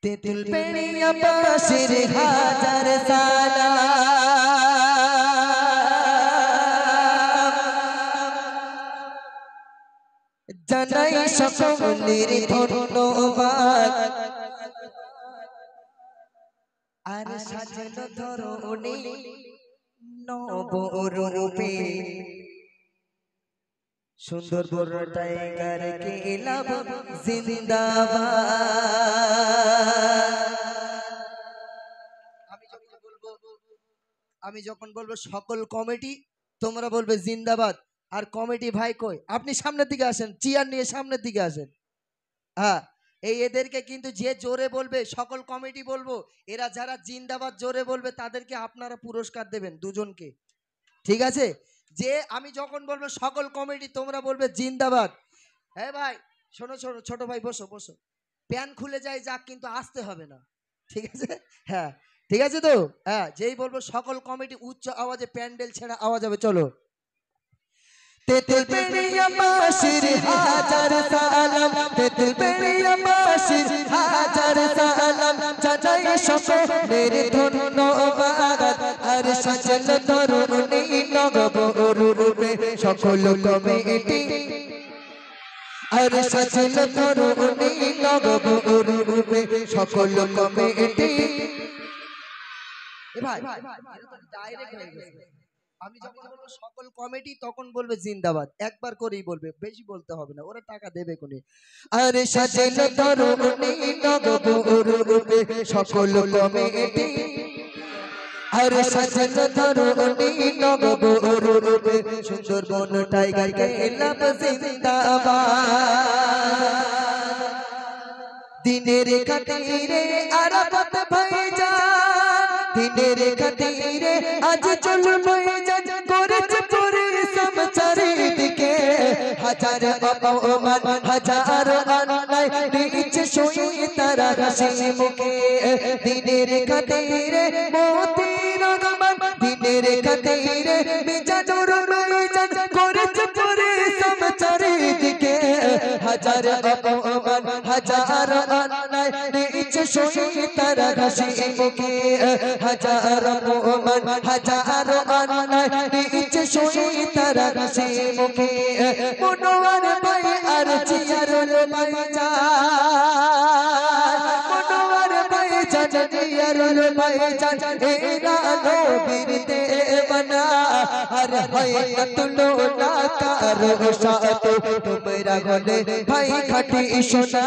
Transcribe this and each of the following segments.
তেতুল পেড়িয়া বাঁশির হাজার সালাম জানাই সকলের ধন্যবাদ। আর সাজানো ধরণী নবরূপে সুন্দর বড় টাইগার ক্লাব জিন্দাবাদ। আমি যখন বলবো সকল কমিটি, তোমরা বলবে জিন্দাবাদ। আর কমিটি ভাই কই? আপনি সামনের দিকে আসেন, চেয়ার নিয়ে সামনের দিকে আসেন। হ্যাঁ, এদেরকে কিন্তু যে জোরে বলবে, সকল কমিটি বলবো, এরা যারা জিন্দাবাদ জোরে বলবে তাদেরকে আপনারা পুরস্কার দেবেন দুজনকে, ঠিক আছে? যে আমি যখন বলবো সকল কমিটি, তোমরা বলবে জিন্দাবাদ। হ্যাঁ ভাই শোনো, শোনো ছোট ভাই, বসো বসো। প্যান খুলে যায় যাক, কিন্তু আসতে হবে না, ঠিক আছে? হ্যাঁ ঠিক আছে তো? হ্যাঁ, যেই বলবো সকল কমিটি উচ্চ আওয়াজে, প্যান্ডেল ছেড়া আওয়াজ হবে। চলো। তেতুল পেড়িয়া বাঁশির হাজার সালাম, তেতুল পেড়িয়া বাঁশির হাজার সালাম জানাই সকলের ধন্যবাদ। আর সাজানো ধরণী নবরূপে সকল কমিটি, আর সাজানো ধরণী নবরূপে সকল কমিটি। ভাই ডাইরেক্ট হয়ে গেছে। আমি যখন বলবো সকল কমিটি, তখন বলবে জিন্দাবাদ, একবার করেই বলবে, বেশি বলতে হবে না, ওরা টাকা দেবে কোনে। আরে সাজানো ধরণী নবরূপে সকল কমিটি, আরে সাজানো ধরণী নবরূপে সুন্দরবন টাইগার ক্লাব জিন্দাবাদ। দিনের খাতিরে আরাফাত ভাইজান, দিনের খাতিরে আজ চলবে যান, করেছে পরিশ্রম চারিদিকে। হাজার অপমান হাজার অন্যায় নিচে শুয়ে তারা হাসি মুখে। দিনের খাতিরে মতির রহমান, দিনের খাতিরে মিজানুর ভাইজান, করেছে পরিশ্রম চারিদিকে। হাজার অপমান হাজার অন্যায় নিচে শুয়ে তারা হাসি মুখে। হাজার অপমান হাজার অন্যায় নিচে শুয়ে তারা হাসি মুখে। মনোয়ার ভাই আর জিয়ারুল ভাইজান, মনোয়ার ভাইজান জিয়ারুল ভাইজান, এরা নবীর দেওয়ানা। আর হয় না তুলনা কারো সাথে, তোমরা হলে ভাই খাঁটি সোনা।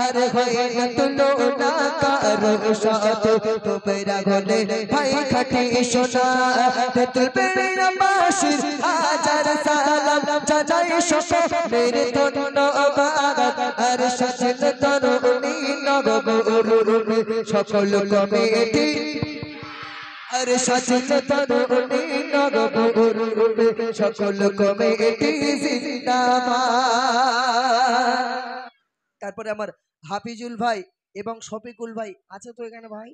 আর হয় না তুলনা কারো সাথে, তোমরা হলে ভাই খাঁটি সোনা। তেতুল পেড়িয়া বাঁশির হাজার সালাম জানাই সকলের ধন্যবাদ। আর সাজানো ধরণী নবরূপে সকল কমিটি, আর সাজানো ধরণী নবরূপে সকল কমিটি জিন্দাবাদ। তারপরে আমার হাফিজুল ভাই এবং শফিকুল ভাই আছে তো এখানে ভাই,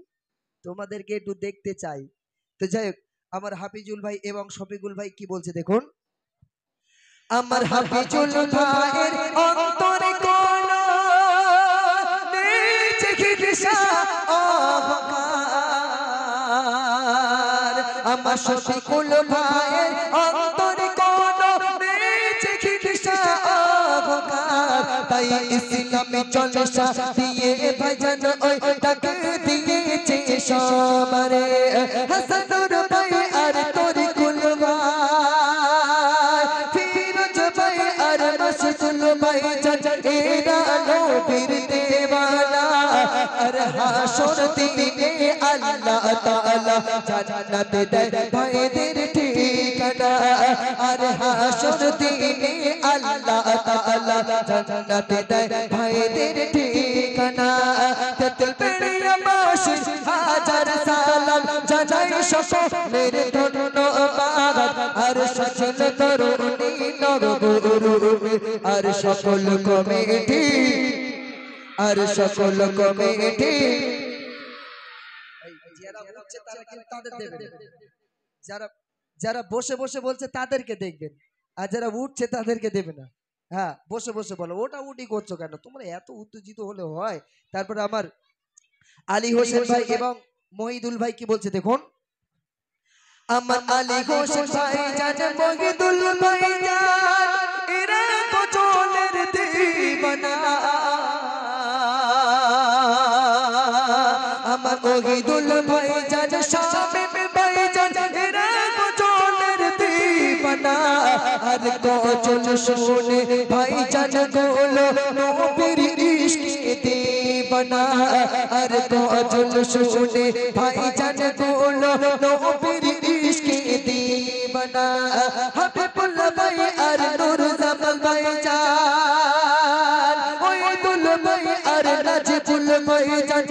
তোমাদেরকে একটু দেখতে চাই। তো যাই হোক, আমার হাফিজুল ভাই এবং শফিকুল ভাই কি বলছে দেখুন। আমার হাফিজুল ভাইয়ের অন্তরে কোন নেই চিকিৎসা অহংকার। আমার শফিকুল ভাইয়ের অন্তরে কোন নেই চিকিৎসা অহংকার। তাই ইসলামী চর্চা দিয়ে ভাইজান ওই তাকে দিয়েছে সবারে। হাসানুর ভাই আর তরিকুল ভাই, ফিরোজ ভাই আর মাসুদুল ভাই জান, এরা নবীর দেওয়ানা। আর হাসর দিনে আল্লাহ তাআলা জান্নাত দেয় ভাইদের ঠিকানা। আর হাসর দিনে আল্লাহ তাআলা জান্নাত দেয় ভাইদের ঠিকানা। তেতুল পেড়িয়া বাঁশির হাজার সালাম জানাই সকলের ধন্যবাদ। আর সাজানো ধরণী নবরূপে আর সকল কমিটি, আর সকল কমিটি। যারা উঠছে তারা কিন্তু তাদের দেবেন, যারা যারা বসে বসে বলছে তাদেরকে দেখবেন, আর যারা উঠছে তাদেরকে দেবে না। হ্যাঁ বসে বসে বলো, ওটা উঠি করছো কেন তোমরা? এত উত্তেজিত হলে হয়? তারপরে আমার আলী হোসেন ভাই এবং মহিদুল ভাই কি বলছে দেখুন। আমার আলী হোসেন ভাই জান মহিদুল ভাই জান এরা তো চলের দিবানা, আমার মহিদুল ভাই জান শামিম ভাই জান এরা তো চলের দিবানা। আর গজল শুনে ভাই জান গোলো নবীর ইশকে দিবানা, আর গজল শুনে ভাই জান গোলো নবীর ইশকে দিবানা। হাবিবুল্লাহ ভাই আর নূর জামাল ভাই জান ওই দুল ভাই আর নাজিবুল ভাই জান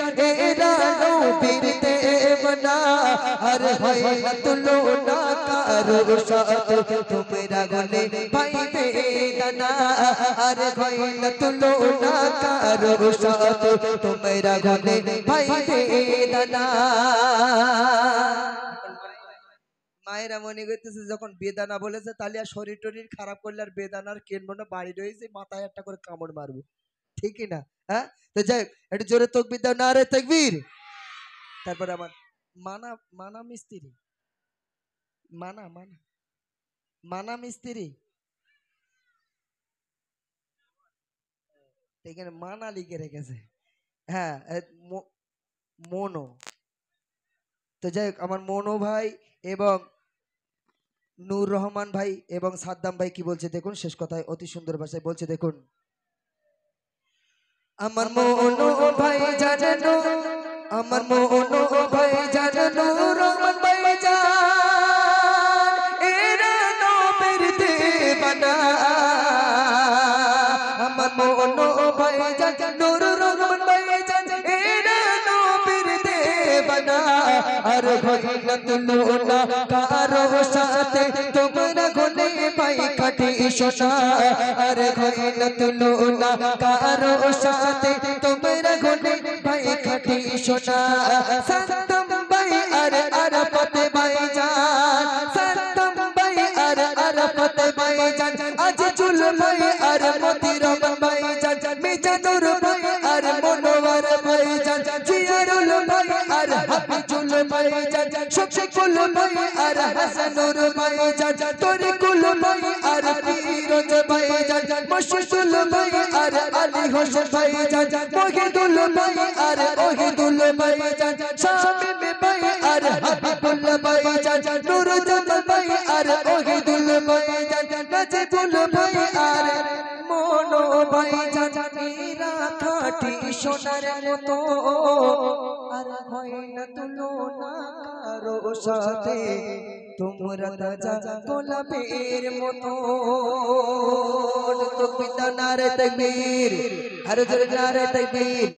এরা নবীর দেওয়ানা। আর হয় না তুলনা কারো সাথে তোমরা গলে ভাই বেদানা, আর হয় না তুলনা কারো সাথে তোমরা গলে ভাই বেদানা। মায়েরা মনে করতেছে যখন বেদানা বলেছে তাহলে আর শরীর টরীর খারাপ করলে আর বেদানার কেনবো না, বাড়ি রয়েছে মাথায় একটা করে কামড় মারবো, ঠিকই না? হ্যাঁ, তো যাই একটু জোরে তকবীর দাও, নারে তাকবীর। তারপর আমার মানা মানা মিস্ত্রি, মানা মানা মানা মিস্ত্রি, এখানে মানা লিখে রেখেছে। হ্যাঁ, মনো। তো যাই হোক আমার মনো ভাই এবং নূর রহমান ভাই এবং সাদ্দাম ভাই কি বলছে দেখুন, শেষ কথায় অতি সুন্দর ভাষায় বলছে দেখুন। আমার মনো ভাই জানো, আমার মনো ভাই জানো রহমান ভাই জান এরা নবীর দেওয়ানা। আমার মনো ভাই জান নূর রহমান ভাই জান এরা নবীর দেওয়ানা। আর হয় না তুলনা কারো সাথে তোমরা গলে ভাই খাটি সোনা, আর হয় না তুলনা কারো সাথে তোমরা গলে ভাই খাটি সোনা। সাদ্দাম ভাই আর আরাফাত ভাই জান, সাদ্দাম ভাই আর আরাফাত ভাই জান, আজিজুল ভাই আর মতির ভাই জান, মিজানুর ভাই আর মনোয়ার ভাই জান, জিয়ারুল ভাই আর হাফিজুল ভাই জান, শফিকুল ভাই আর হাসানুর ভাই জান, তরিকুল ভাই আর ফিরোজ ভাই জান, মশহুল ভাই আর আলী হোসেন ভাই জান, মহিদুল ভাই আর ওহিদুল ভাই জান, শামিম ভাই আর হাবিবুল্লাহ ভাই জান, নূর জামাল ভাই আর ওহিদুল ভাই জান, নাজিবুল ভাই আর মনো ভাই জান এরা খাঁটি সোনার মতো। আর হয় না তুলনা কারো সাথে তোমরা তাজা গোলাপের মতো। তকবীর নারে তাকবীর, আর জোরে নারে তাকবীর।